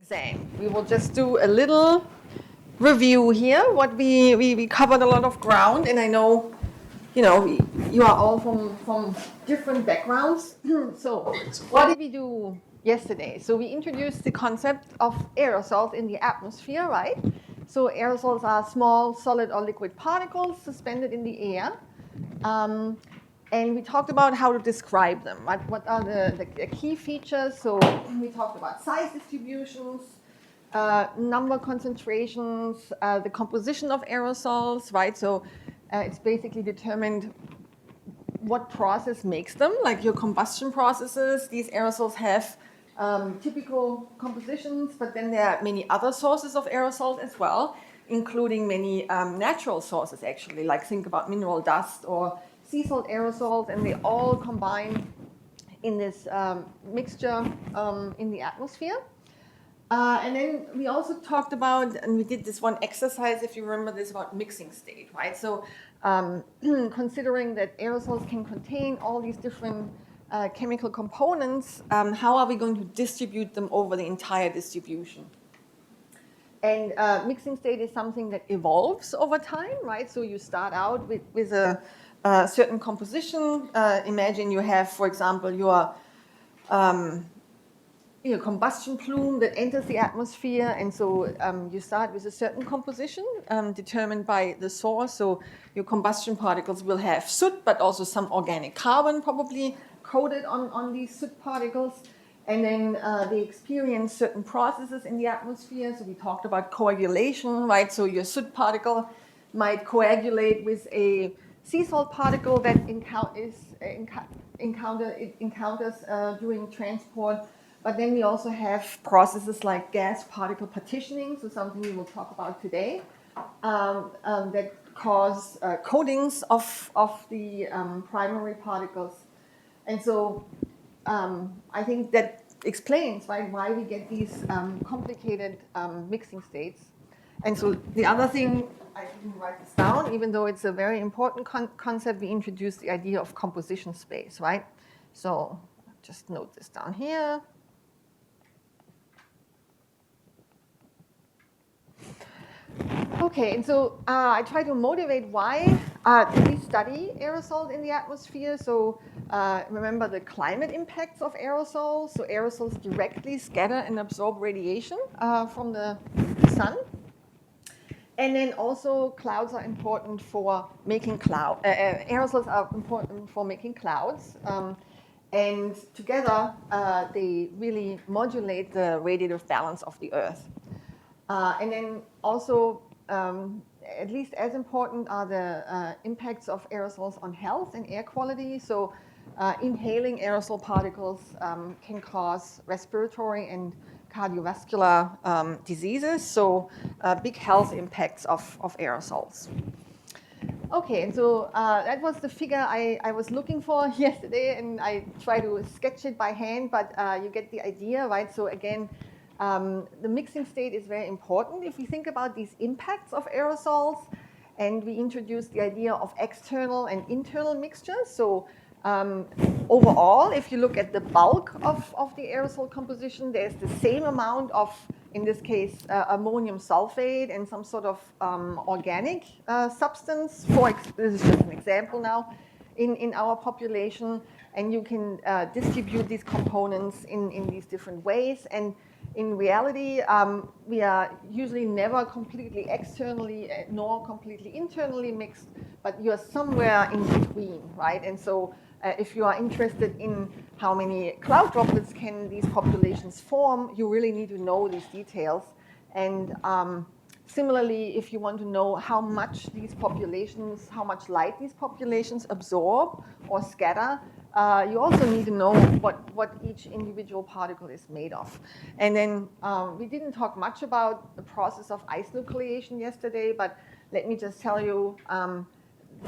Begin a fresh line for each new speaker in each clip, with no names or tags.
exam. We will just do a little review here. What we covered a lot of ground, and I know, you are all from different backgrounds. So what did we do yesterday? So we introduced the concept of aerosols in the atmosphere, right? So aerosols are small solid or liquid particles suspended in the air. And we talked about how to describe them. What are the key features? So we talked about size distributions, number concentrations, the composition of aerosols, right? So it's basically determined what process makes them, like your combustion processes. These aerosols have typical compositions, but then there are many other sources of aerosols as well, including many natural sources, actually, like think about mineral dust or sea salt aerosols, and they all combine in this mixture in the atmosphere. And then we also talked about, and we did this one exercise, if you remember this, about mixing state, right? So considering that aerosols can contain all these different chemical components, how are we going to distribute them over the entire distribution? And mixing state is something that evolves over time, right? So you start out with a certain composition. Imagine you have, for example, your combustion plume that enters the atmosphere, and so you start with a certain composition determined by the source. So your combustion particles will have soot, but also some organic carbon probably coated on these soot particles. And then they experience certain processes in the atmosphere. So we talked about coagulation, right? So your soot particle might coagulate with a sea salt particle that encounters during transport. But then we also have processes like gas particle partitioning, so something we will talk about today, that cause coatings of the primary particles. And so I think that explains, right, why we get these complicated mixing states. And so the other thing, I didn't write this down, even though it's a very important concept, we introduced the idea of composition space, right? So just note this down here. Okay, and so I try to motivate why we study aerosols in the atmosphere. So remember the climate impacts of aerosols. So aerosols directly scatter and absorb radiation from the sun. And then also clouds are important for making aerosols are important for making clouds. And together they really modulate the radiative balance of the Earth. And then also, at least as important are the impacts of aerosols on health and air quality. So inhaling aerosol particles can cause respiratory and cardiovascular diseases. So big health impacts of aerosols. Okay, and so that was the figure I was looking for yesterday, and I tried to sketch it by hand, but you get the idea, right? So again, the mixing state is very important. If we think about these impacts of aerosols, and we introduce the idea of external and internal mixtures. So overall, if you look at the bulk of the aerosol composition, there's the same amount of, in this case, ammonium sulfate and some sort of organic substance. This is just an example now in our population. And you can distribute these components in these different ways. And in reality, we are usually never completely externally nor completely internally mixed, but you're somewhere in between, right? And so if you are interested in how many cloud droplets can these populations form, you really need to know these details. And similarly, if you want to know how much light these populations absorb or scatter, you also need to know what each individual particle is made of. And then we didn't talk much about the process of ice nucleation yesterday, but let me just tell you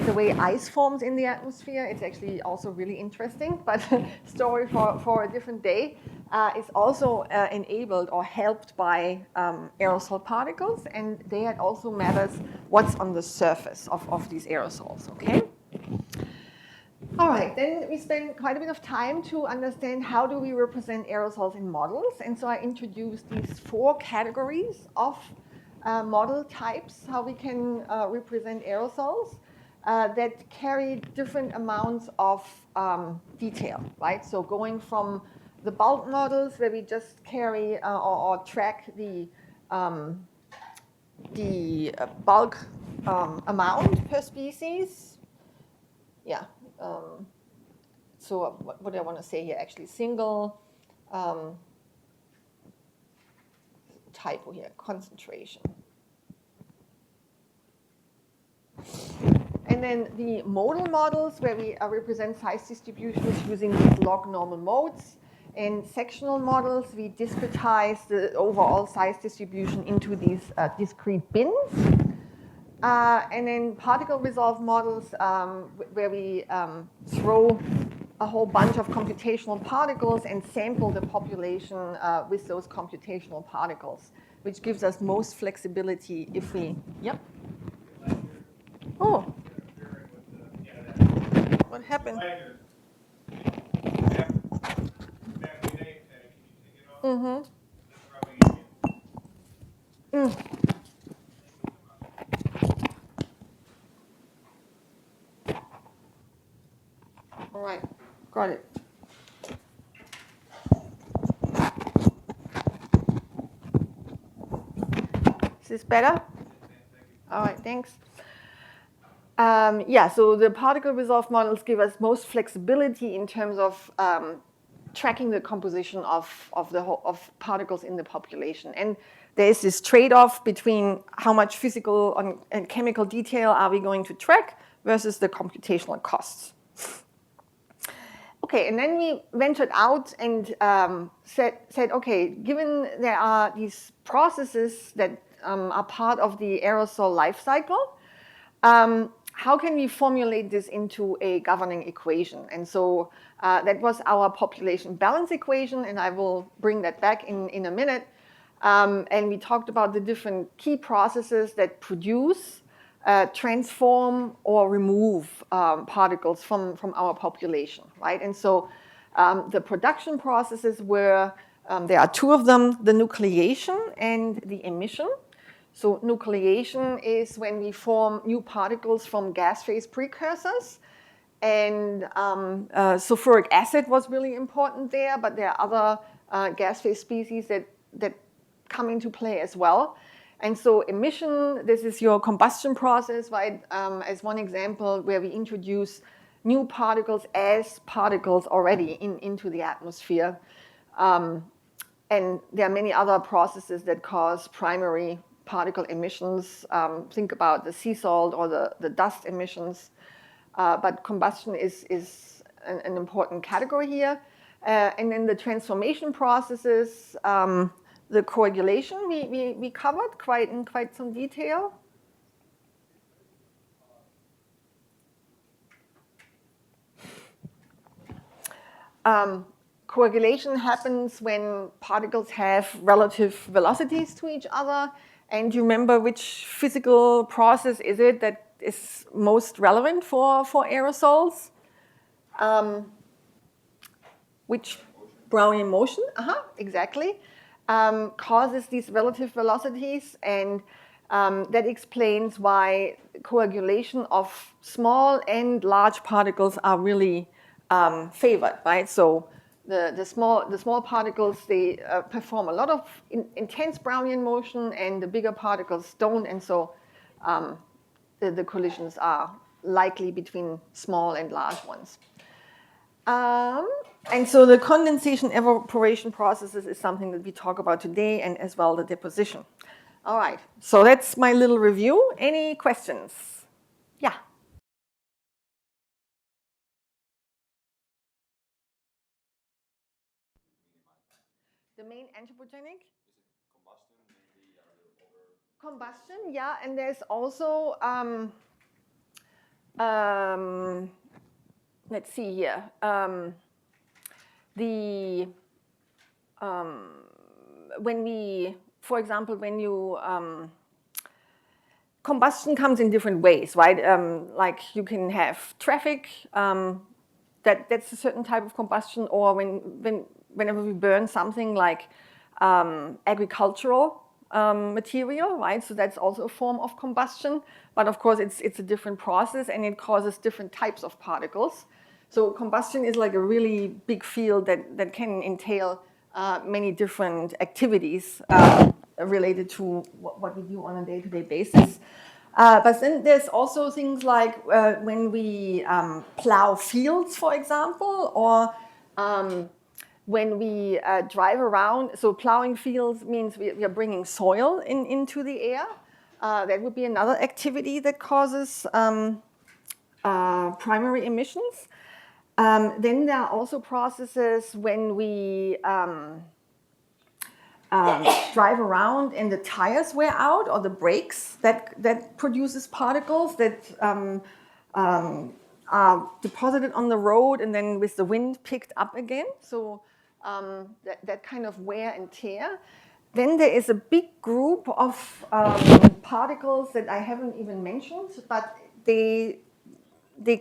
the way ice forms in the atmosphere. It's actually also really interesting, but story for a different day. Is also enabled or helped by aerosol particles, and there it also matters what's on the surface of these aerosols, okay? All right. right, then we spent quite a bit of time to understand how do we represent aerosols in models. And so I introduced these 4 categories of model types, how we can represent aerosols that carry different amounts of detail, right? So going from the bulk models where we just carry or track the bulk amount per species. Yeah. So what I want to say here, actually, single typo here, concentration. And then the modal models, where we represent size distributions using these log normal modes. And sectional models, we discretize the overall size distribution into these discrete bins. And then particle resolve models, where we throw a whole bunch of computational particles and sample the population with those computational particles, which gives us most flexibility if we, yep. Oh. What happened? Mm-hmm. Mm. All right, got it. Is this better? All right, thanks. Yeah, so the particle resolve models give us most flexibility in terms of tracking the composition of particles in the population. And there is this trade-off between how much physical and chemical detail are we going to track versus the computational costs. Okay, and then we ventured out and said, okay, given there are these processes that are part of the aerosol life cycle, how can we formulate this into a governing equation? And so that was our population balance equation, and I will bring that back in a minute. And we talked about the different key processes that produce, transform, or remove particles from our population, right? And so the production processes were, there are 2 of them, the nucleation and the emission. So nucleation is when we form new particles from gas phase precursors. And sulfuric acid was really important there, but there are other gas phase species that come into play as well. And so emission, this is your combustion process, right? As one example where we introduce new particles as particles already into the atmosphere. And there are many other processes that cause primary particle emissions. Think about the sea salt or the dust emissions. But combustion is an important category here. And then the transformation processes, the coagulation we covered in quite some detail. Coagulation happens when particles have relative velocities to each other. And you remember which physical process is it that is most relevant for aerosols? Which Brownian motion, exactly, causes these relative velocities, and that explains why coagulation of small and large particles are really favored, right? So the small particles, they perform a lot of intense Brownian motion, and the bigger particles don't, and so the collisions are likely between small and large ones. And so the condensation evaporation processes is something that we talk about today, and as well the deposition. All right, so that's my little review. Any questions? Yeah. The main anthropogenic? Combustion, yeah, and there's also, let's see here, when we, for example, when you, combustion comes in different ways, right? Like you can have traffic that's a certain type of combustion, or whenever we burn something like agricultural material, right? So that's also a form of combustion, but of course it's a different process and it causes different types of particles. So combustion is like a really big field that can entail many different activities related to what we do on a day-to-day basis. But then there's also things like when we plow fields, for example, or when we drive around. So plowing fields means we are bringing soil into the air. That would be another activity that causes primary emissions. Then there are also processes when we drive around and the tires wear out, or the brakes that produces particles that are deposited on the road and then with the wind picked up again. So that kind of wear and tear. Then there is a big group of particles that I haven't even mentioned, but they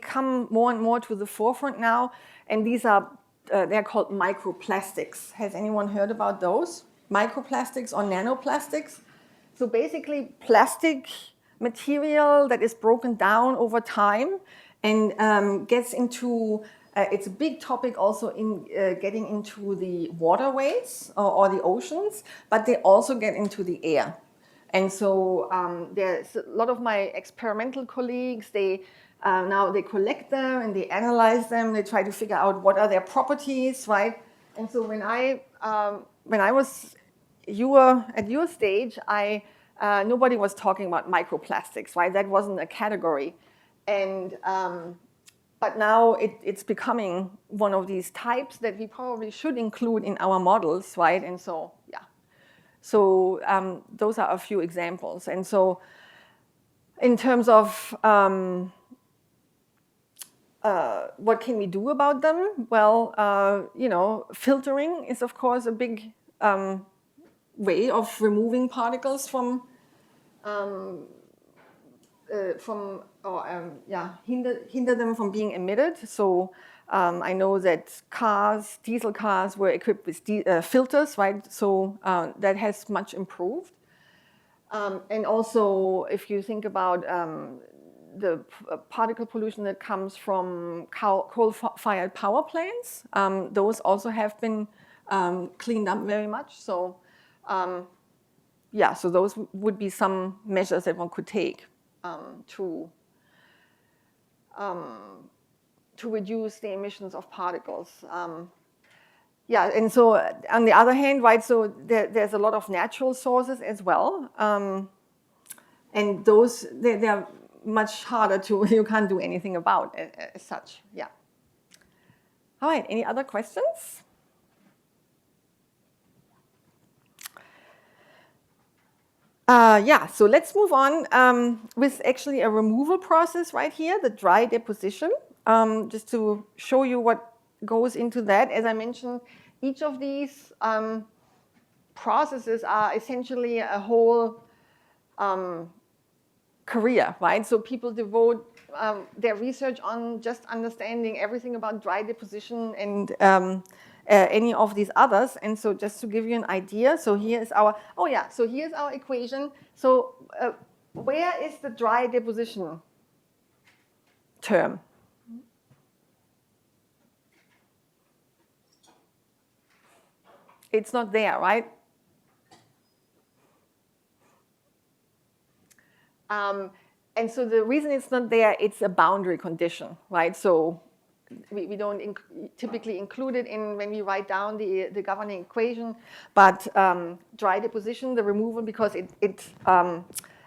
come more and more to the forefront now, and these are they're called microplastics. Has anyone heard about those? Microplastics or nanoplastics? So basically plastic material that is broken down over time and gets into, it's a big topic also in getting into the waterways or the oceans, but they also get into the air. And so there's a lot of my experimental colleagues, now they collect them and they analyze them. They try to figure out what are their properties, right? And so when I was at your stage, nobody was talking about microplastics, right? That wasn't a category, and but now it's becoming one of these types that we probably should include in our models, right? And so yeah, so those are a few examples. And so in terms of what can we do about them? Well, filtering is of course a big way of removing particles hinder them from being emitted. So I know that diesel cars were equipped with filters, right? So that has much improved. And also, if you think about the particle pollution that comes from coal-fired power plants, those also have been cleaned up very much. So so those would be some measures that one could take to reduce the emissions of particles. And so on the other hand, right, so there's a lot of natural sources as well. And those, they're much harder you can't do anything about as such, yeah. All right, any other questions? So let's move on with actually a removal process right here, the dry deposition, just to show you what goes into that. As I mentioned, each of these processes are essentially a whole career, right? So people devote their research on just understanding everything about dry deposition and any of these others. And so just to give you an idea, so here's our equation. So where is the dry deposition term? It's not there, right? And so the reason it's not there, it's a boundary condition, right? So we don't typically include it when we write down the governing equation, but dry deposition, the removal, because it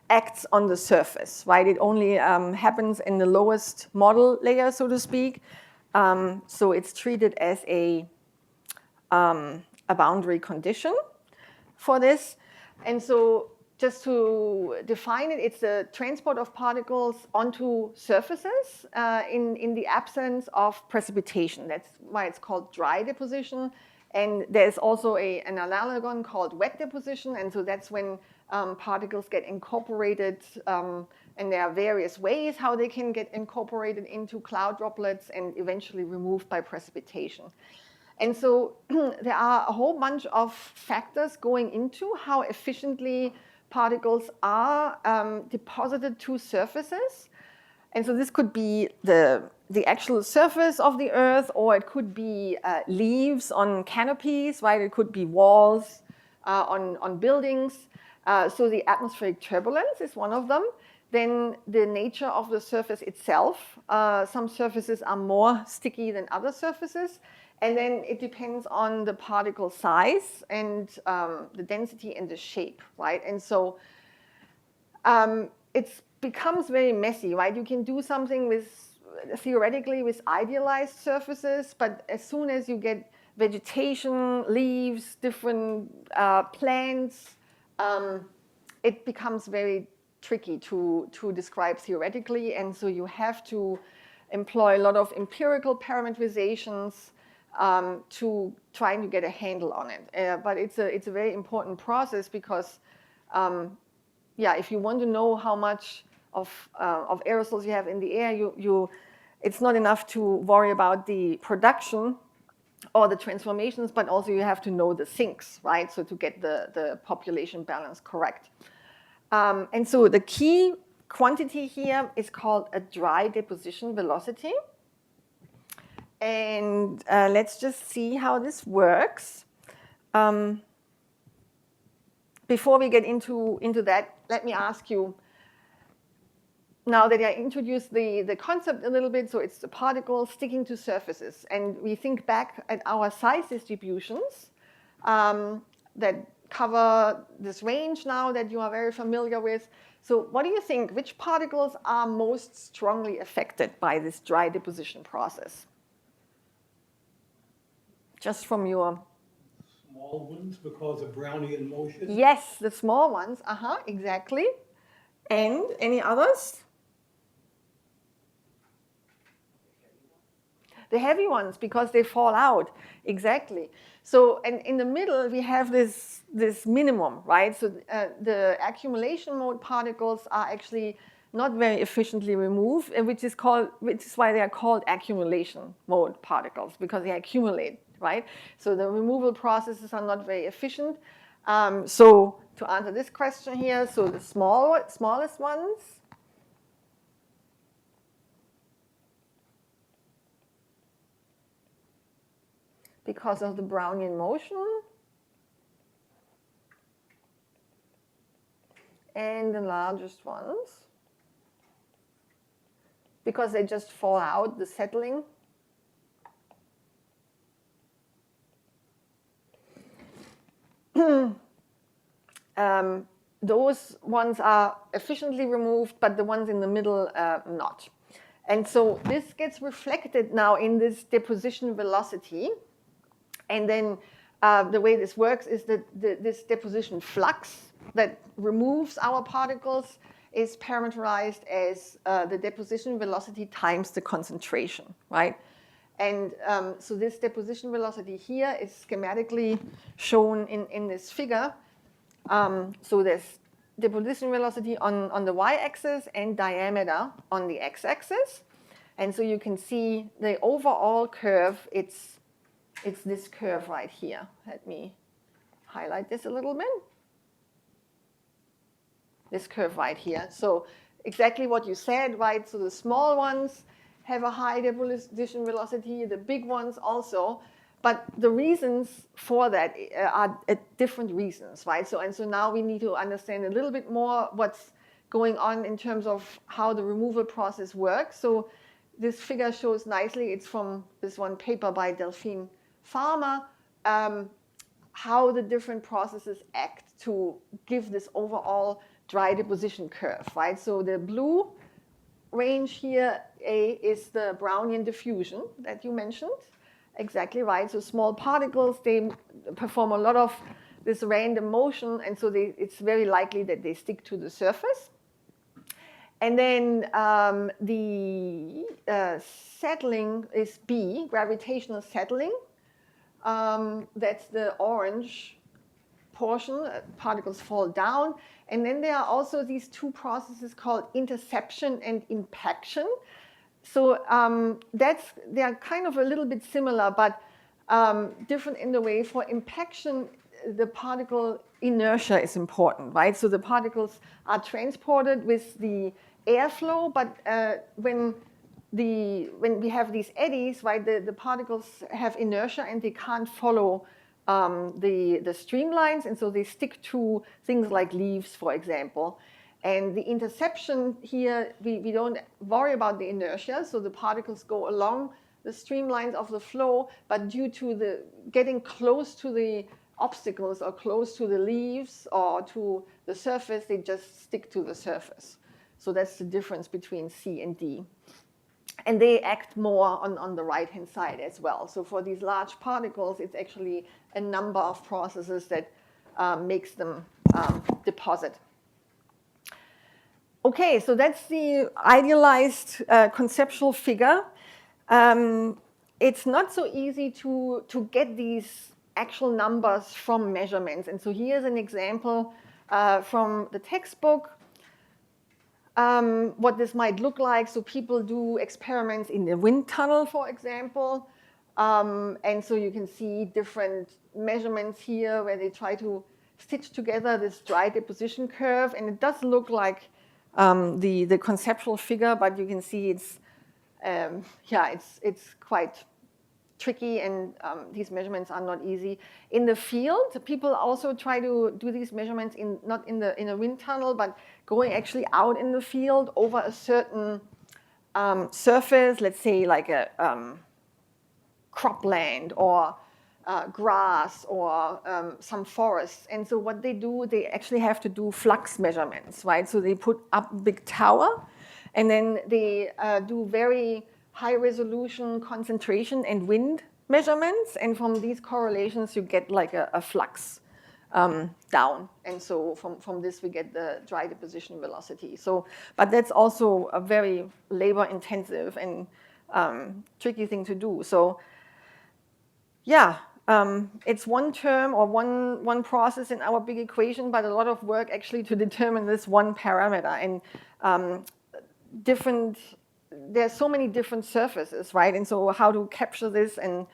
acts on the surface, right? It only happens in the lowest model layer, so to speak. So it's treated as a boundary condition for this. And so just to define it, it's the transport of particles onto surfaces in the absence of precipitation. That's why it's called dry deposition. And there's also an analogon called wet deposition. And so that's when particles get incorporated And there are various ways how they can get incorporated into cloud droplets and eventually removed by precipitation. And so there are a whole bunch of factors going into how efficiently particles are deposited to surfaces. And so this could be the actual surface of the Earth, or it could be leaves on canopies, right? It could be walls on buildings. So the atmospheric turbulence is one of them. Then the nature of the surface itself. Some surfaces are more sticky than other surfaces. And then it depends on the particle size and the density and the shape, right? And so it becomes very messy, right? You can do something theoretically with idealized surfaces, but as soon as you get vegetation, leaves, different plants, it becomes very tricky to describe theoretically. And so you have to employ a lot of empirical parameterizations to trying to get a handle on it. But it's a very important process because, yeah, if you want to know how much of aerosols you have in the air, it's not enough to worry about the production or the transformations, but also you have to know the sinks, right? So to get the population balance correct. And so the key quantity here is called a dry deposition velocity. And let's just see how this works. Before we get into that, let me ask you, now that I introduced the concept a little bit, so it's the particles sticking to surfaces. And we think back at our size distributions that cover this range now that you are very familiar with. So what do you think, which particles are most strongly affected by this dry deposition process? Just from your...
Small ones because of Brownian motion?
Yes, the small ones, exactly. And any others? The heavy ones, because they fall out, exactly. So, and in the middle, we have this minimum, right? So the accumulation mode particles are actually not very efficiently removed, which is why they are called accumulation mode particles, because they accumulate, right? So the removal processes are not very efficient. So to answer this question here, so the smallest ones, because of the Brownian motion, and the largest ones, because they just fall out, the settling. Those ones are efficiently removed, but the ones in the middle not. And so this gets reflected now in this deposition velocity. And then the way this works is that this deposition flux that removes our particles is parameterized as the deposition velocity times the concentration, right? And so this deposition velocity here is schematically shown in this figure. So there's deposition velocity on the y-axis and diameter on the x-axis. And so you can see the overall curve, it's this curve right here. Let me highlight this a little bit. This curve right here. So exactly what you said, right? So the small ones have a high deposition velocity, the big ones also. But the reasons for that are different reasons, right? So now we need to understand a little bit more what's going on in terms of how the removal process works. So this figure shows nicely, it's from this one paper by Delphine Farmer, how the different processes act to give this overall dry deposition curve, right? So the blue range here, A, is the Brownian diffusion that you mentioned. Exactly right. So small particles, they perform a lot of this random motion, and so it's very likely that they stick to the surface. And then the settling is B, gravitational settling. That's the orange portion, particles fall down. And then there are also these two processes called interception and impaction. So they are kind of a little bit similar, but different in the way. For impaction, the particle inertia is important, right? So the particles are transported with the airflow, but when we have these eddies, right, the particles have inertia and they can't follow the streamlines, and so they stick to things like leaves, for example. And the interception here, we don't worry about the inertia, so the particles go along the streamlines of the flow, but due to the getting close to the obstacles or close to the leaves or to the surface, they just stick to the surface. So that's the difference between C and D. And they act more on the right-hand side as well. So for these large particles, it's actually a number of processes that makes them deposit. Okay, so that's the idealized conceptual figure. It's not so easy to get these actual numbers from measurements. And so here's an example from the textbook. What this might look like. So people do experiments in the wind tunnel, for example. And so you can see different measurements here where they try to stitch together this dry deposition curve. And it does look like the conceptual figure, but you can see it's quite tricky, and these measurements are not easy. In the field, people also try to do these measurements not in a wind tunnel, but going actually out in the field over a certain surface, let's say like a cropland or grass or some forests. And so what they do, they actually have to do flux measurements, right? So they put up a big tower, and then they do very high resolution concentration and wind measurements, and from these correlations you get like a flux down, and so from this we get the dry deposition velocity. So, but that's also a very labor intensive and tricky thing to do. So yeah, it's one term or one process in our big equation, but a lot of work actually to determine this one parameter, and there's so many different surfaces, right? And so how to capture this, and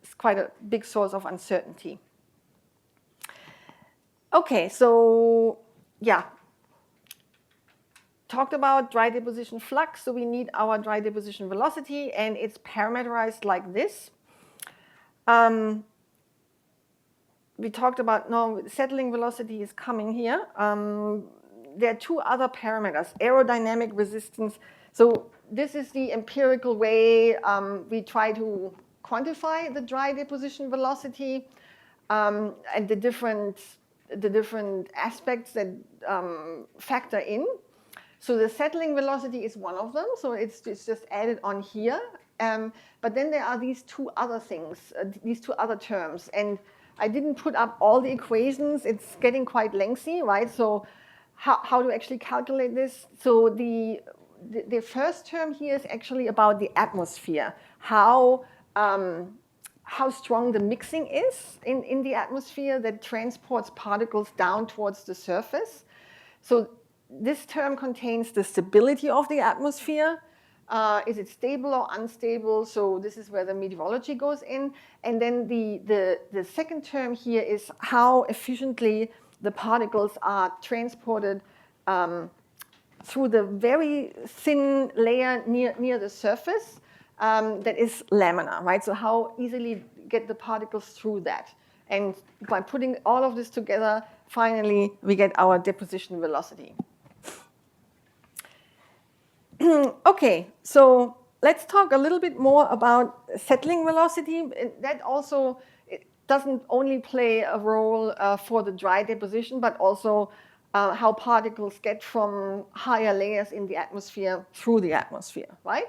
it's quite a big source of uncertainty. Okay, so yeah, talked about dry deposition flux. So we need our dry deposition velocity, and it's parameterized like this. We talked about, no, settling velocity is coming here. There are two other parameters, aerodynamic resistance. So this is the empirical way we try to quantify the dry deposition velocity, and the different aspects that factor in. So the settling velocity is one of them. So it's just added on here. But then there are these two other things, these two other terms. And I didn't put up all the equations. It's getting quite lengthy, right? So how to actually calculate this? So the first term here is actually about the atmosphere, how strong the mixing is in the atmosphere that transports particles down towards the surface. So this term contains the stability of the atmosphere. Is it stable or unstable? So this is where the meteorology goes in. And then the second term here is how efficiently the particles are transported through the very thin layer near the surface that is laminar, right? So how easily get the particles through that. And by putting all of this together, finally, we get our deposition velocity. Okay, so let's talk a little bit more about settling velocity. That also doesn't only play a role for the dry deposition, but also how particles get from higher layers in the atmosphere through the atmosphere, right?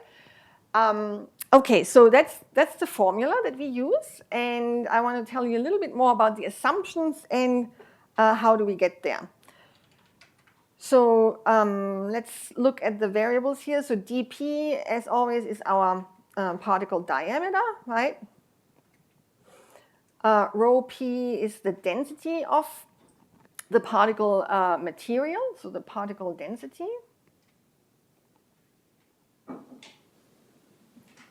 Okay, so that's the formula that we use, and I want to tell you a little bit more about the assumptions and how do we get there. So let's look at the variables here. So dp, as always, is our particle diameter, right? Rho p is the density of the particle material, so the particle density.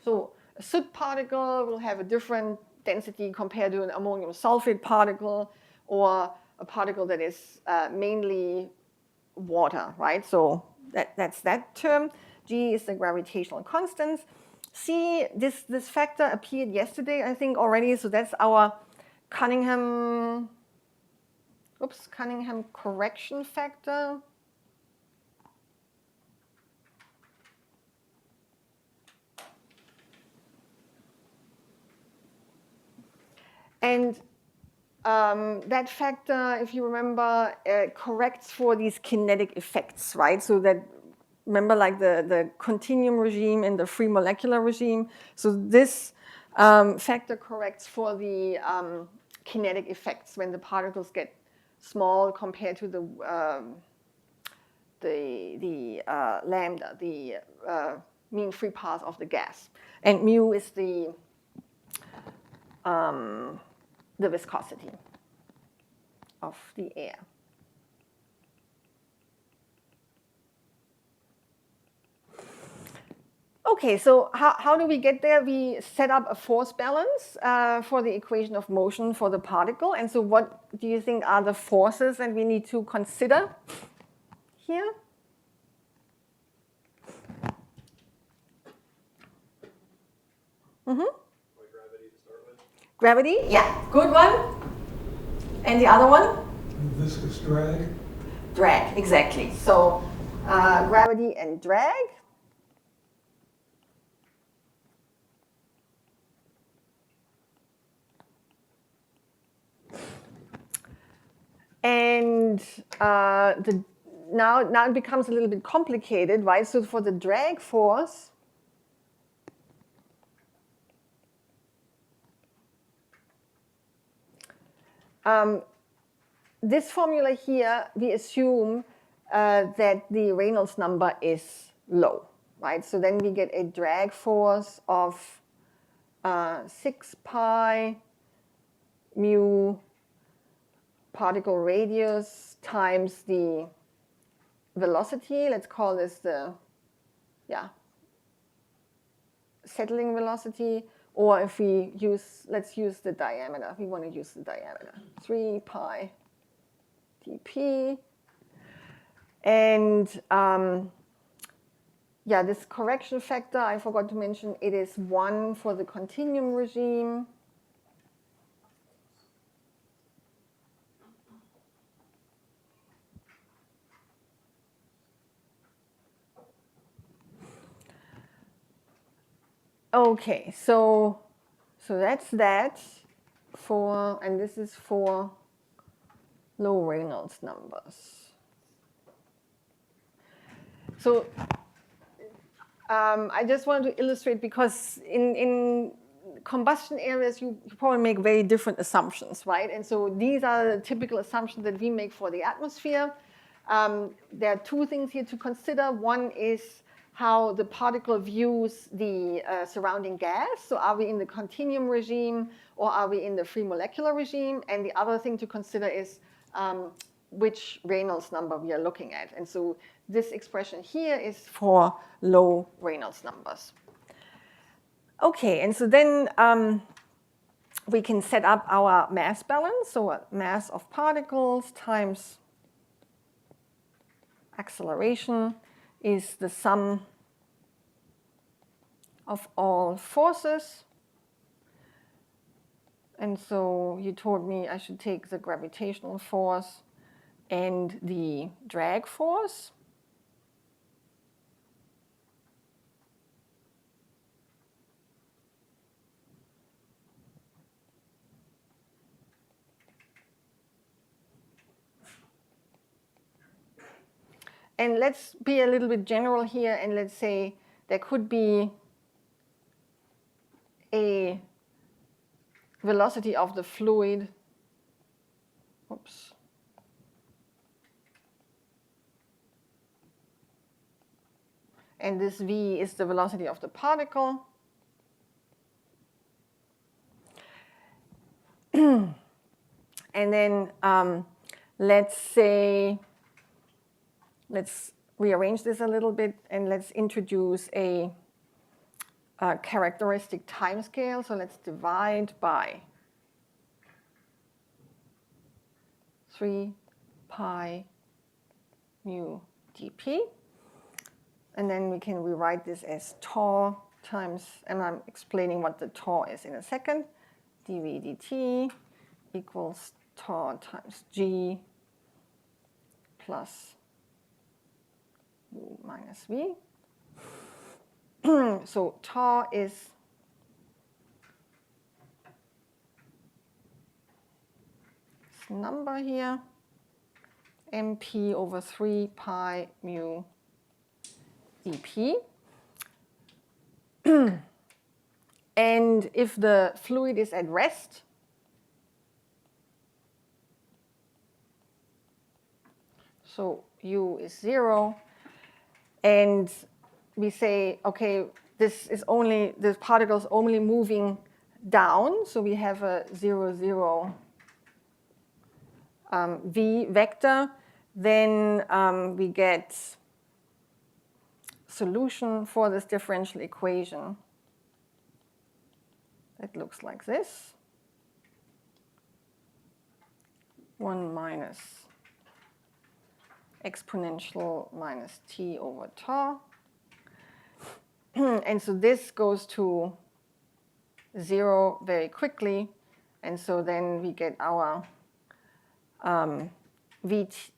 So a soot particle will have a different density compared to an ammonium sulfate particle, or a particle that is mainly water, right? So that's that term. G is the gravitational constant. C, this factor appeared yesterday, I think, already. So that's our Cunningham correction factor. And that factor, if you remember, corrects for these kinetic effects, right? So that, remember, like the continuum regime and the free molecular regime. So this factor corrects for the kinetic effects when the particles get small compared to the lambda, the mean free path of the gas. And mu is the viscosity of the air. Okay, so how do we get there? We set up a force balance for the equation of motion for the particle. And so what do you think are the forces that we need to consider here? Mm-hmm.
Like gravity to start with?
Gravity, yeah, good one. And the other one?
Viscous drag.
Drag, exactly. So gravity and drag. And now it becomes a little bit complicated, right? So for the drag force, this formula here, we assume that the Reynolds number is low, right? So then we get a drag force of 6 pi mu particle radius times the velocity. Let's call this the settling velocity. Or if we let's use the diameter. We want to use the diameter. 3 pi dp. And this correction factor, I forgot to mention, it is 1 for the continuum regime. Okay, so that's that for, and this is for low Reynolds numbers. So I just wanted to illustrate, because in combustion areas, you probably make very different assumptions, right? And so these are the typical assumptions that we make for the atmosphere. There are two things here to consider. One is how the particle views the surrounding gas. So are we in the continuum regime or are we in the free molecular regime? And the other thing to consider is which Reynolds number we are looking at. And so this expression here is for low Reynolds numbers. Okay, and so then we can set up our mass balance. So a mass of particles times acceleration is the sum of all forces. And so you told me I should take the gravitational force and the drag force. And let's be a little bit general here, and let's say there could be a velocity of the fluid. Oops. And this v is the velocity of the particle. And then let's say, let's rearrange this a little bit and let's introduce a characteristic timescale. So let's divide by 3 pi mu dp. And then we can rewrite this as tau times, and I'm explaining what the tau is in a second, dv dt equals tau times g plus u minus v. So tau is this number here, mp over 3 pi mu dp. And if the fluid is at rest, so u is 0, and we say, okay, this particle is only moving down, so we have a 0, 0 v vector, then we get solution for this differential equation. It looks like this. 1 minus exponential minus t over tau. And so this goes to 0 very quickly. And so then we get our Vt.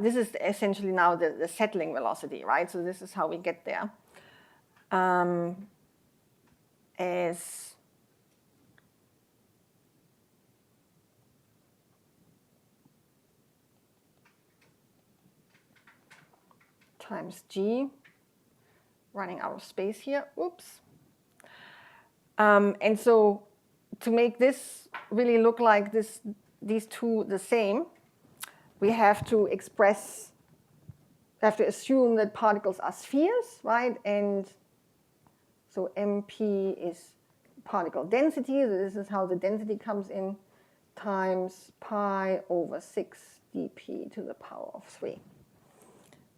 This is essentially now the settling velocity, right? So this is how we get there. As times g, running out of space here, oops. And so to make this really look like these two the same, we have to assume that particles are spheres, right? And so mp is particle density, so this is how the density comes in, times pi over 6 dp to the power of 3.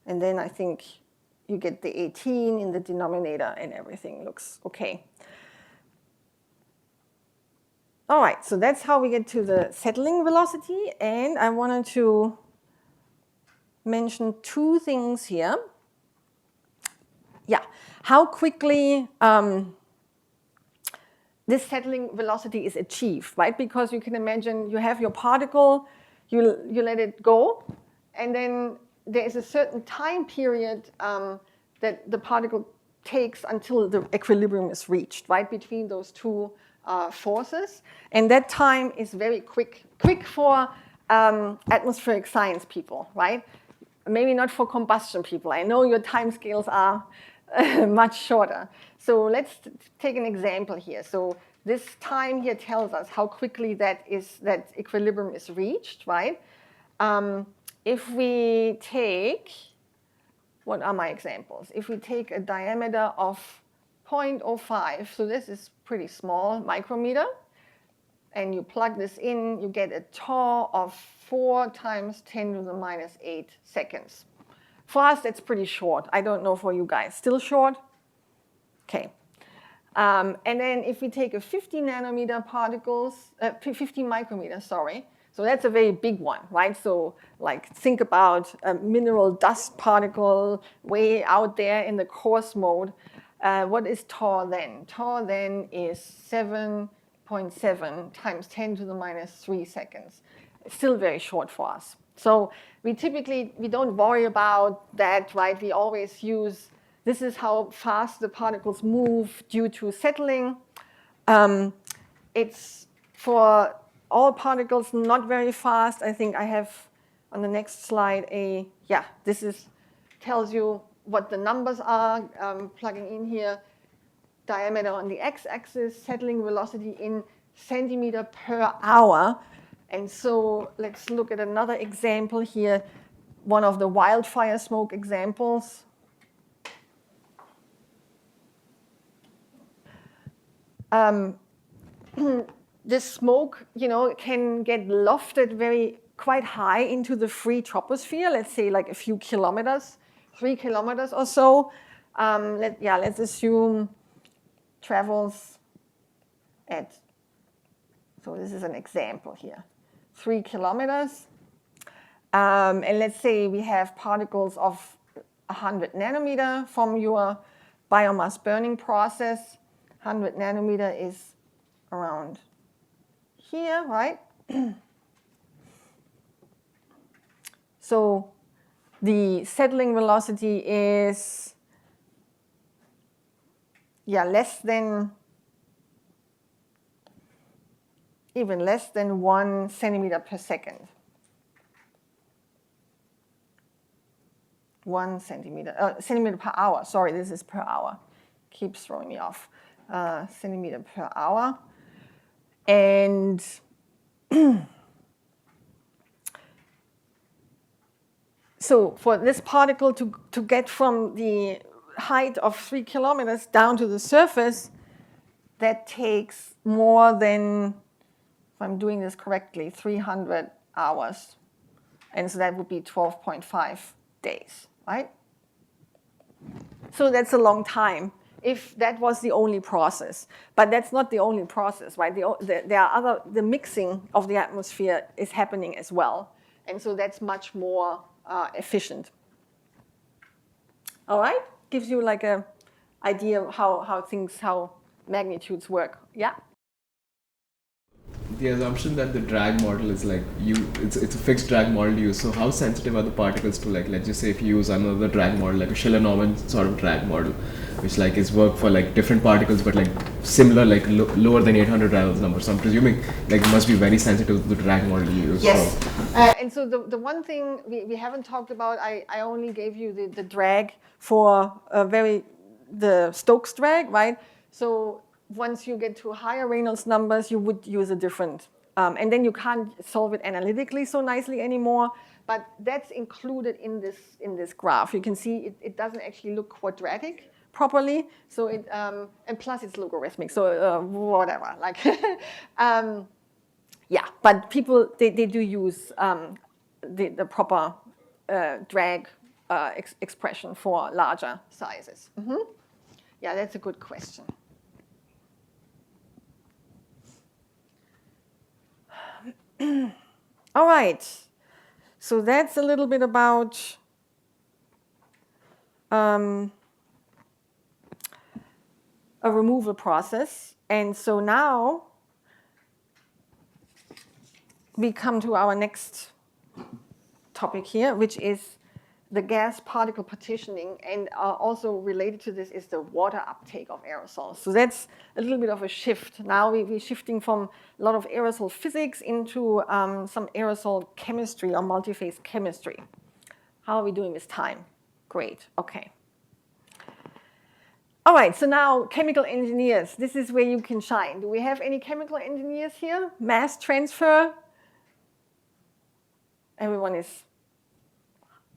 And then I think you get the 18 in the denominator and everything looks okay. All right, so that's how we get to the settling velocity. And I wanted to mention two things here. Yeah, how quickly this settling velocity is achieved, right? Because you can imagine you have your particle, you let it go, and then there is a certain time period that the particle takes until the equilibrium is reached, right, between those two forces. And that time is very quick for atmospheric science people, right? Maybe not for combustion people. I know your time scales are much shorter. So let's take an example here. So this time here tells us how quickly that equilibrium is reached, right? If we take, what are my examples? If we take a diameter of 0.05, so this is pretty small, micrometer, and you plug this in, you get a tau of 4 times 10 to the minus 8 seconds. For us, that's pretty short. I don't know for you guys. Still short? Okay. And then if we take a 50 nanometer particles, 50 micrometers, sorry. So that's a very big one, right? So like think about a mineral dust particle way out there in the coarse mode. What is tau then? Tau then is 7.7 times 10 to the minus 3 seconds. It's still very short for us. So we don't worry about that, right? We always use, this is how fast the particles move due to settling. It's for all particles not very fast. I think I have on the next slide tells you what the numbers are, plugging in here, diameter on the x-axis, settling velocity in centimeter per hour. And so let's look at another example here, one of the wildfire smoke examples. this smoke, can get lofted quite high into the free troposphere. Let's say like a few kilometers, 3 kilometers or so. Let's assume travels at. So this is an example here, 3 kilometers. And let's say we have particles of 100 nanometer from your biomass burning process. 100 nanometer is around here, right? So the settling velocity is even less than 1 centimeter per second. 1 centimeter, centimeter per hour. Sorry, this is per hour. Keeps throwing me off. Centimeter per hour. And so for this particle to get from the height of 3 kilometers down to the surface, that takes more than, if I'm doing this correctly, 300 hours. And so that would be 12.5 days, right? So that's a long time if that was the only process. But that's not the only process, right? The mixing of the atmosphere is happening as well. And so that's much more efficient. All right? Gives you like an idea of how magnitudes work. Yeah?
The assumption that the drag model is like it's a fixed drag model to use. So how sensitive are the particles to, like, let's just say if you use another drag model, like a Schiller-Norman sort of drag model, which like is work for like different particles, but like similar, like lower than 800 Reynolds number. So I'm presuming like it must be very sensitive to the drag model you use.
Yes. And so the one thing we haven't talked about, I only gave you the drag for the Stokes drag, right? So once you get to higher Reynolds numbers, you would use a different, and then you can't solve it analytically so nicely anymore. But that's included in this graph. You can see it doesn't actually look quadratic properly. So and plus it's logarithmic. So whatever, like, yeah. But people they do use the proper drag expression for larger sizes. Mm-hmm. Yeah, that's a good question. All right, so that's a little bit about a removal process. And so now we come to our next topic here, which is the gas particle partitioning, and also related to this is the water uptake of aerosols. So that's a little bit of a shift. Now we're shifting from a lot of aerosol physics into some aerosol chemistry or multiphase chemistry. How are we doing this time? Great, okay. All right, so now chemical engineers. This is where you can shine. Do we have any chemical engineers here? Mass transfer? Everyone is.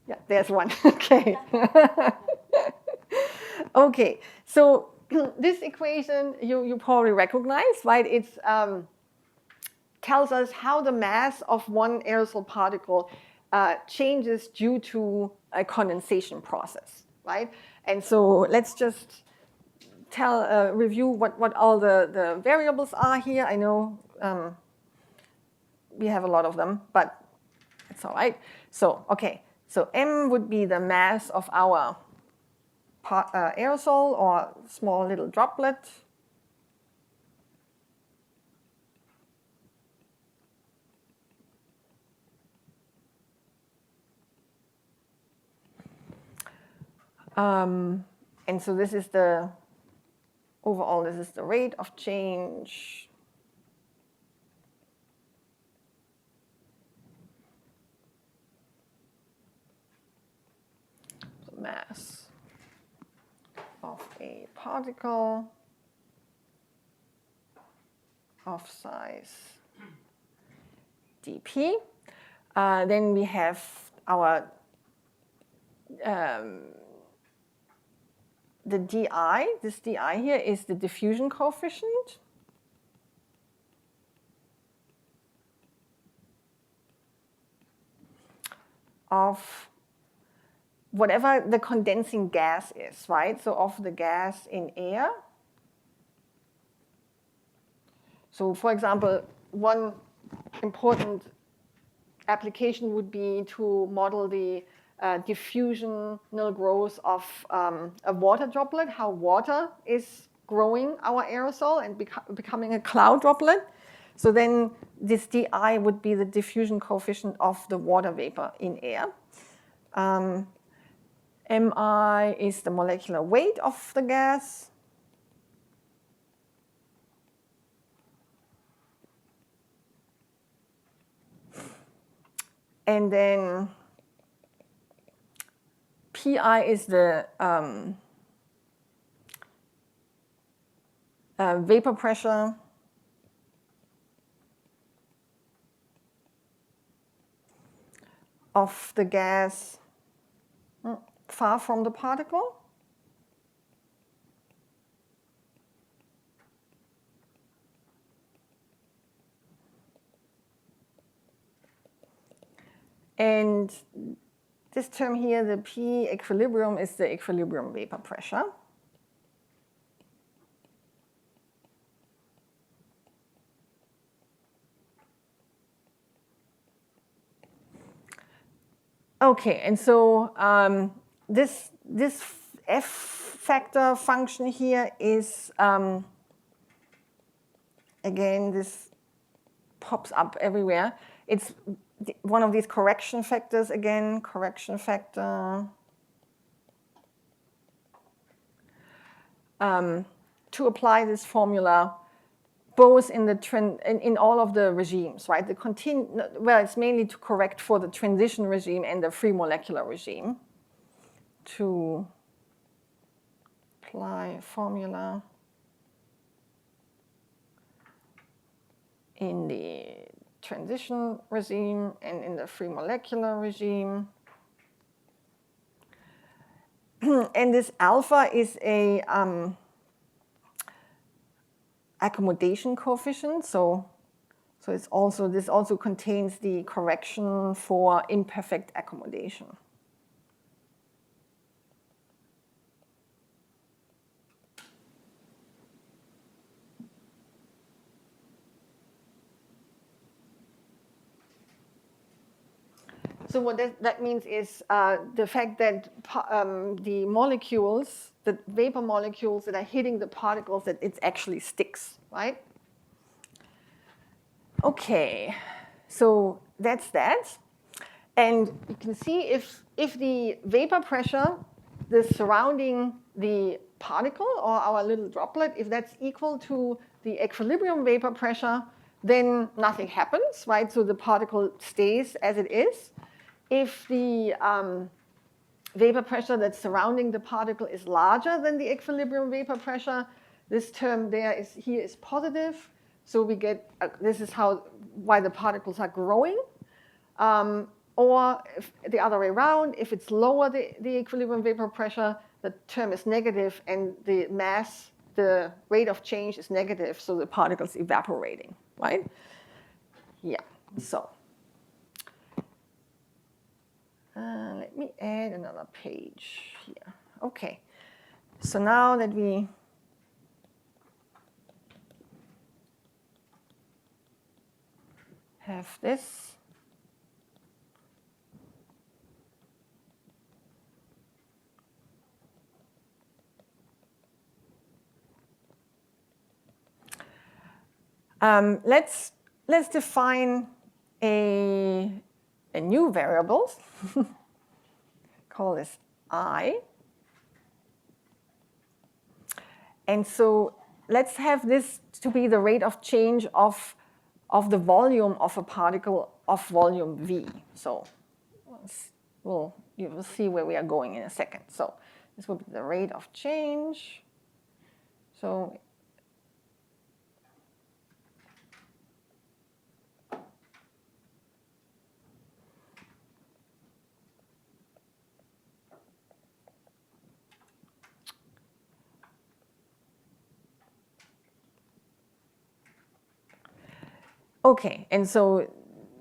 Yeah, there's one. Okay. Okay, so this equation you probably recognize, right? It tells us how the mass of one aerosol particle changes due to a condensation process, right? And so let's just review what all the variables are here. I know we have a lot of them, but it's all right. So, okay. So M would be the mass of our aerosol or small little droplet. And so this is overall, this is the rate of change. Mass of a particle of size dp. Then we have our the di. This di here is the diffusion coefficient. of whatever the condensing gas is, right? So of the gas in air. So for example, one important application would be to model the diffusional growth of a water droplet, how water is growing our aerosol and becoming a cloud droplet. So then this dI would be the diffusion coefficient of the water vapor in air. Mi is the molecular weight of the gas. And then Pi is the vapor pressure of the gas far from the particle. And this term here, the P equilibrium, is the equilibrium vapor pressure. Okay, and so this F factor function here is, again, this pops up everywhere. It's one of these correction factors, again, correction factor. To apply this formula both in in all of the regimes, right? Well, it's mainly to correct for the transition regime and the free molecular regime. To apply formula in the transition regime and in the free molecular regime. And this alpha is a accommodation coefficient. So this also contains the correction for imperfect accommodation. So what that means is the fact that the molecules, the vapor molecules that are hitting the particles, that it actually sticks, right? Okay, so that's that. And you can see if the vapor pressure, the surrounding the particle or our little droplet, if that's equal to the equilibrium vapor pressure, then nothing happens, right? So the particle stays as it is. If the vapor pressure that's surrounding the particle is larger than the equilibrium vapor pressure, this term here is positive. So we get, this is why the particles are growing. Or if the other way around, if it's lower the equilibrium vapor pressure, the term is negative and the mass, the rate of change is negative, so the particle's evaporating, right? Yeah, so. Let me add another page here. Okay, so now that we have this, let's define a new variable. Call this I. And so let's have this to be the rate of change of the volume of a particle of volume V. So you will see where we are going in a second. So this will be the rate of change. So okay, and so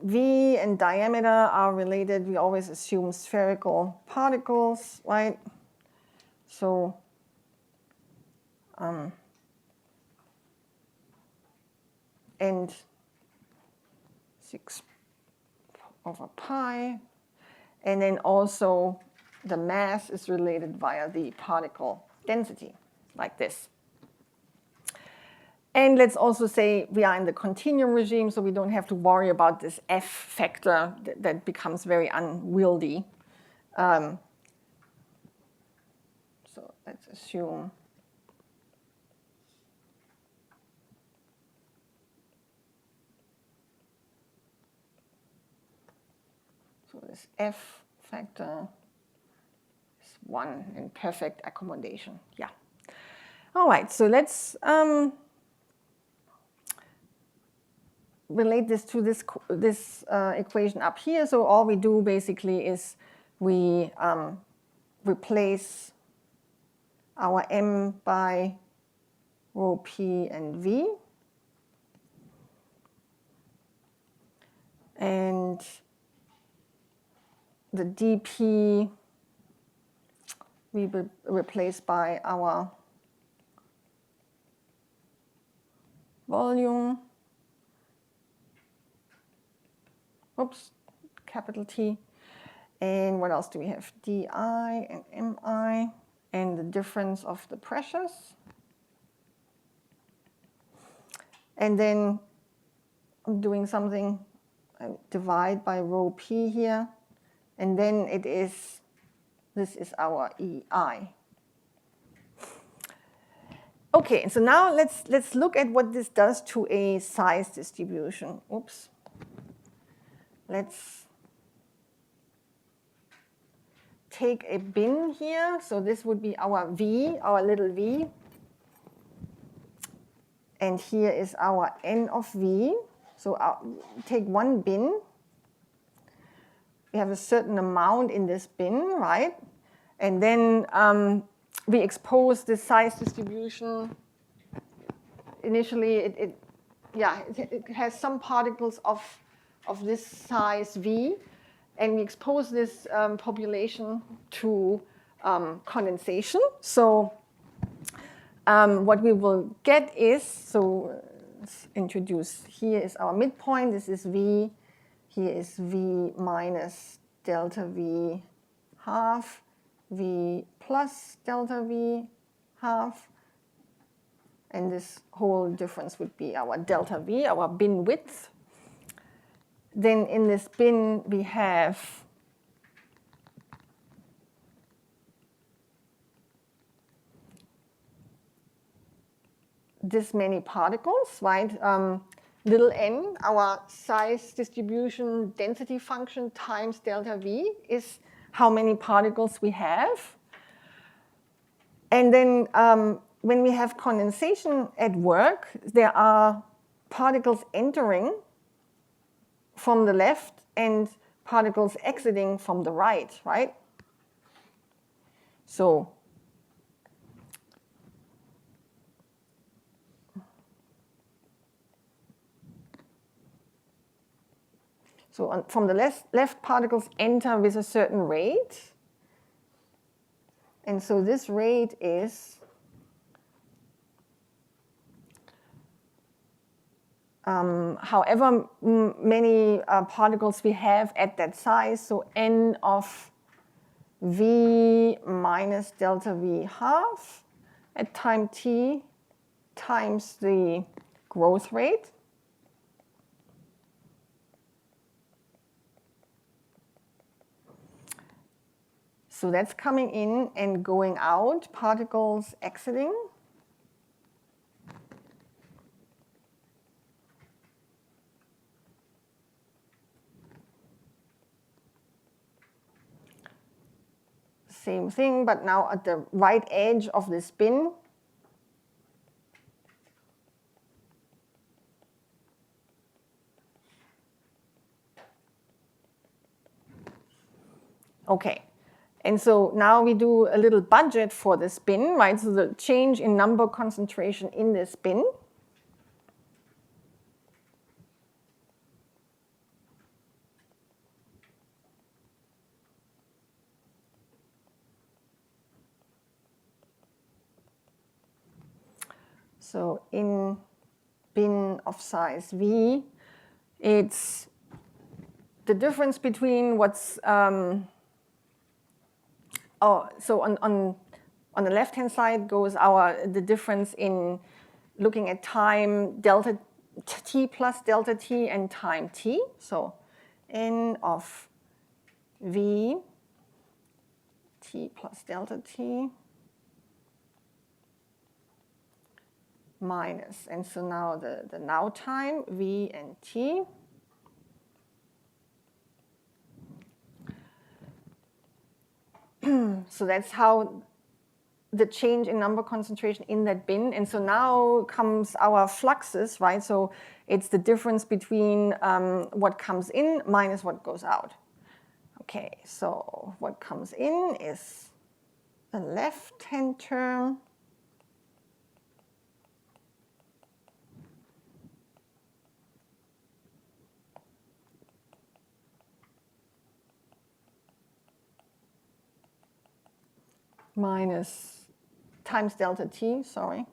V and diameter are related. We always assume spherical particles, right? So and 6 over pi. And then also the mass is related via the particle density, like this. And let's also say we are in the continuum regime, so we don't have to worry about this F factor that becomes very unwieldy. So let's assume so this F factor is 1 in perfect accommodation. Yeah. All right, so let's relate this to this equation up here. So all we do basically is we replace our m by rho p and v. And the dp we replace by our volume. Oops, capital T. And what else do we have? Di and mi, and the difference of the pressures. And then I'm doing something, I divide by rho p here, and then it is, this is our EI. Okay, so now let's look at what this does to a size distribution. Oops. Let's take a bin here. So this would be our V, our little v. And here is our N of V. So take one bin. We have a certain amount in this bin, right? And then we expose the size distribution. Initially, it has some particles of this size V, and we expose this population to condensation. So what we will get is, so let's introduce, here is our midpoint, this is V, here is V minus delta V half, V plus delta V half, and this whole difference would be our delta V, our bin width. Then in this bin we have this many particles, right? Little n, our size distribution density function times delta V is how many particles we have. And then when we have condensation at work, there are particles entering from the left and particles exiting from the right, right? So from the left particles enter with a certain rate. And so this rate is however many particles we have at that size, so n of V minus delta V half at time t times the growth rate. So that's coming in and going out, particles exiting. Same thing, but now at the right edge of this bin. Okay, and so now we do a little budget for this bin, right? So the change in number concentration in this bin. So in bin of size V, it's the difference between what's, so on the left-hand side goes the difference in looking at time delta t plus delta t and time t. So n of v t plus delta t minus, and so now the now time, v and t. So that's how the change in number concentration in that bin. And so now comes our fluxes, right? So it's the difference between what comes in minus what goes out. Okay, so what comes in is the left-hand term. Minus times delta t, sorry,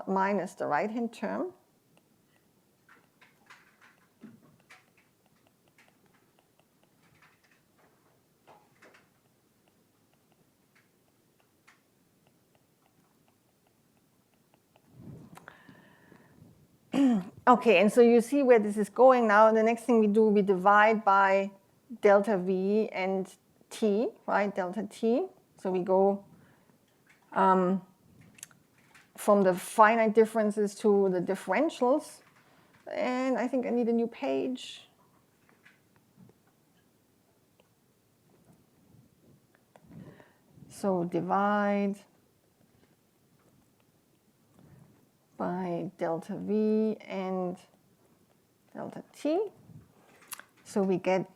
minus the right-hand term. Okay, and so you see where this is going now. The next thing we do, we divide by delta v and t, right, delta t. So we go from the finite differences to the differentials. And I think I need a new page. So divide by delta v and delta t. So we get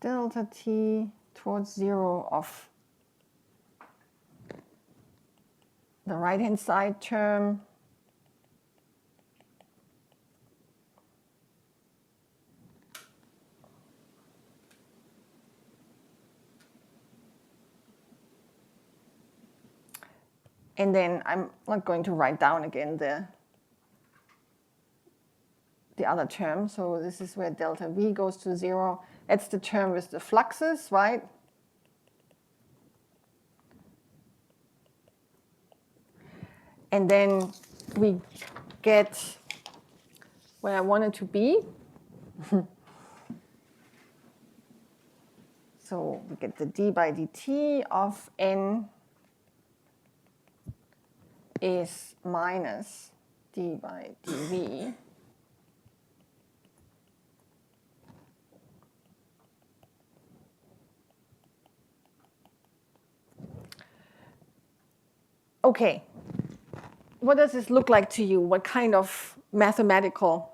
delta t towards 0 of the right-hand side term and then I'm not going to write down again the other term. So this is where delta v goes to 0. That's the term with the fluxes, right? And then we get where I want it to be. So we get the d by dt of n is minus d by dv. Okay, what does this look like to you? What kind of mathematical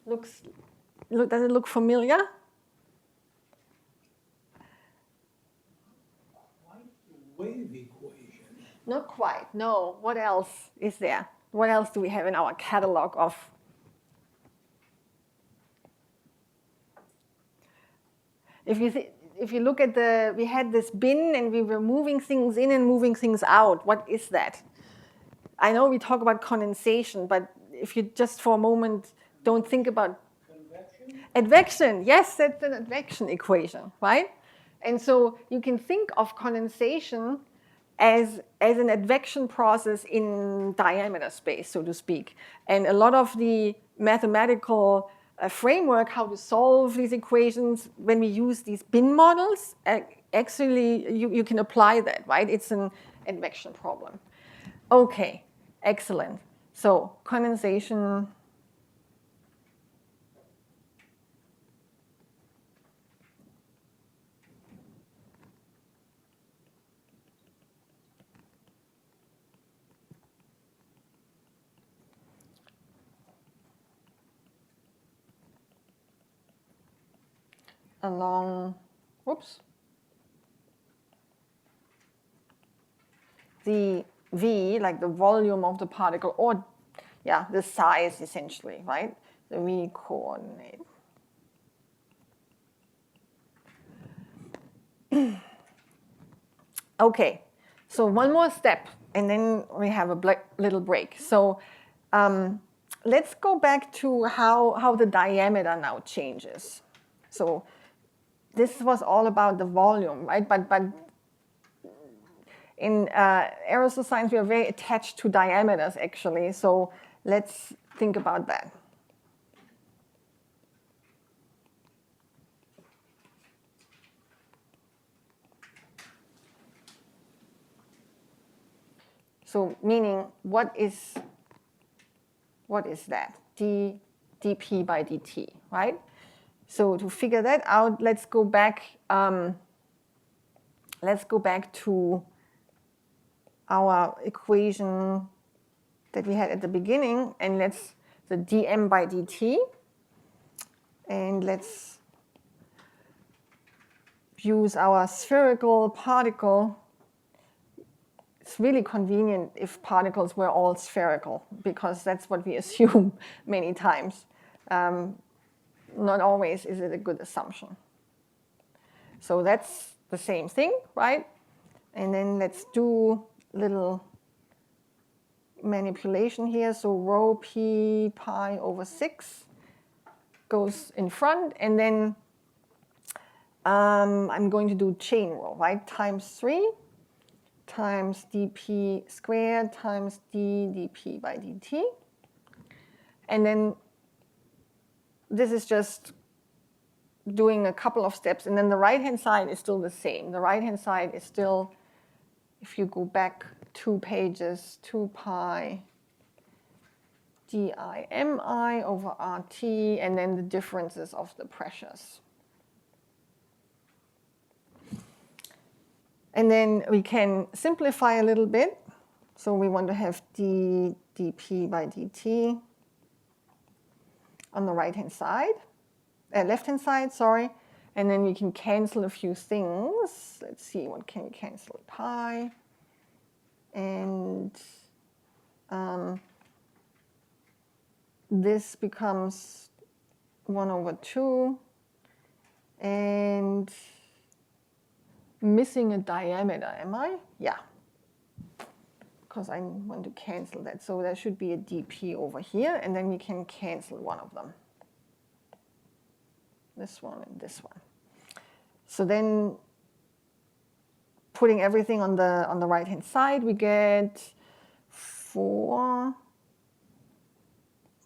does it look familiar?
Quite the wave equation.
Not quite, no. What else is there? What else do we have in our catalog of? If you look at we had this bin and we were moving things in and moving things out. What is that? I know we talk about condensation, but if you just for a moment don't think about
Convection?
advection. Yes, that's an advection equation, right? And so you can think of condensation as an advection process in diameter space, so to speak. And a lot of the mathematical framework, how to solve these equations, when we use these bin models, actually you can apply that, right? It's an advection problem. Okay, excellent. So condensation. Along, whoops, the V, like the volume of the particle, or yeah, the size essentially, right? The V coordinate. Okay, so one more step, and then we have a little break. So let's go back to how the diameter now changes. So this was all about the volume, right? But in aerosol science, we are very attached to diameters, actually. So let's think about that. So meaning, what is that? dP by dt, right? So to figure that out, let's go back to our equation that we had at the beginning, and let's the dm by dt, and let's use our spherical particle. It's really convenient if particles were all spherical, because that's what we assume many times. Not always is it a good assumption. So that's the same thing, right? And then let's do a little manipulation here. So rho p pi over 6 goes in front, and then I'm going to do chain rule, right? Times 3 times dp squared times dp by dt. And then this is just doing a couple of steps. And then the right-hand side is still the same. The right-hand side is still, if you go back 2 pages, 2 pi dimi over RT, and then the differences of the pressures. And then we can simplify a little bit. So we want to have dp by dt on the right-hand side, left-hand side, sorry. And then we can cancel a few things. Let's see, what can we cancel? Pi. And this becomes 1 over 2. And missing a diameter, am I? Yeah, because I want to cancel that. So there should be a dp over here, and then we can cancel one of them. This one and this one. So then putting everything on the right-hand side, we get 4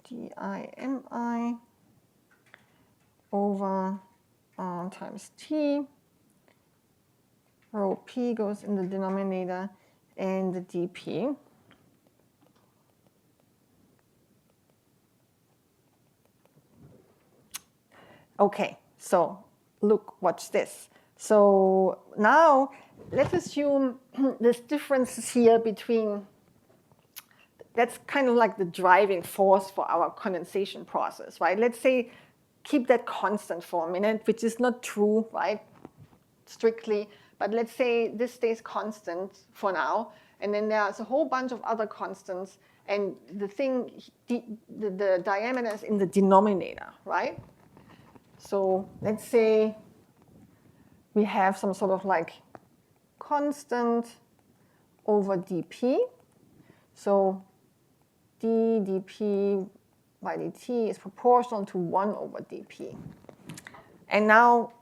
dimi over r times t. Rho p goes in the denominator, and the dp. Okay, so look, watch this. So now let's assume this difference here between, that's kind of like the driving force for our condensation process, right? Let's say keep that constant for a minute, which is not true, right, strictly. But let's say this stays constant for now, and then there's a whole bunch of other constants, and the thing, the diameter is in the denominator, right? So let's say we have some sort of like constant over dp. So dp by dt is proportional to 1 over dp. And now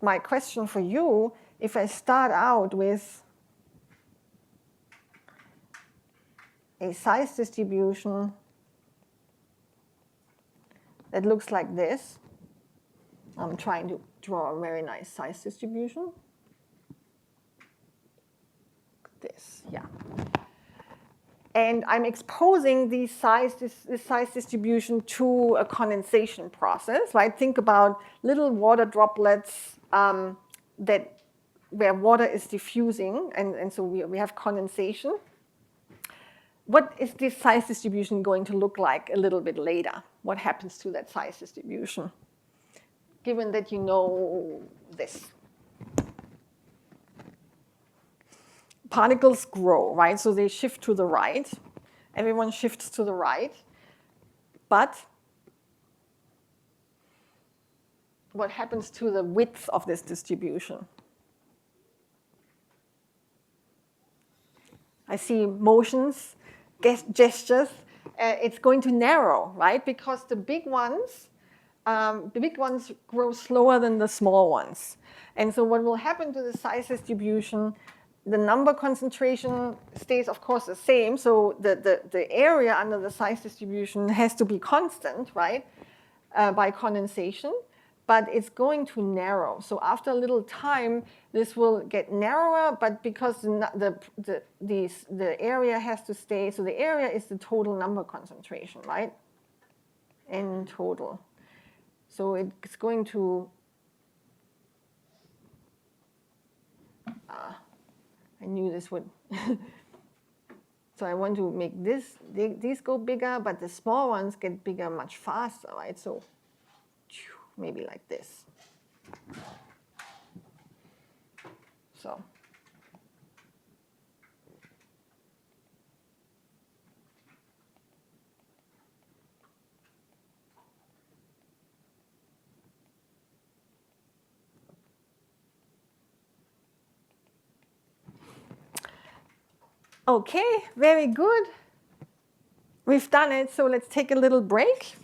my question for you, if I start out with a size distribution that looks like this, I'm trying to draw a very nice size distribution. This, yeah. And I'm exposing this size distribution to a condensation process, right? Think about little water droplets where water is diffusing, and so we have condensation. What is this size distribution going to look like a little bit later? What happens to that size distribution, given that you know this? Particles grow, right? So they shift to the right. everyone shifts to the right. But what happens to the width of this distribution? I see motions, gestures. It's going to narrow, right? Because the big ones grow slower than the small ones. And so what will happen to the size distribution, the number concentration stays, of course, the same. So the area under the size distribution has to be constant, right, by condensation. But it's going to narrow. So after a little time, this will get narrower, but because the area has to stay, so the area is the total number concentration, right? N total. So it's going to, I knew this would. So I want to make these go bigger, but the small ones get bigger much faster, right? So maybe like this. So. Okay, very good. We've done it, so let's take a little break.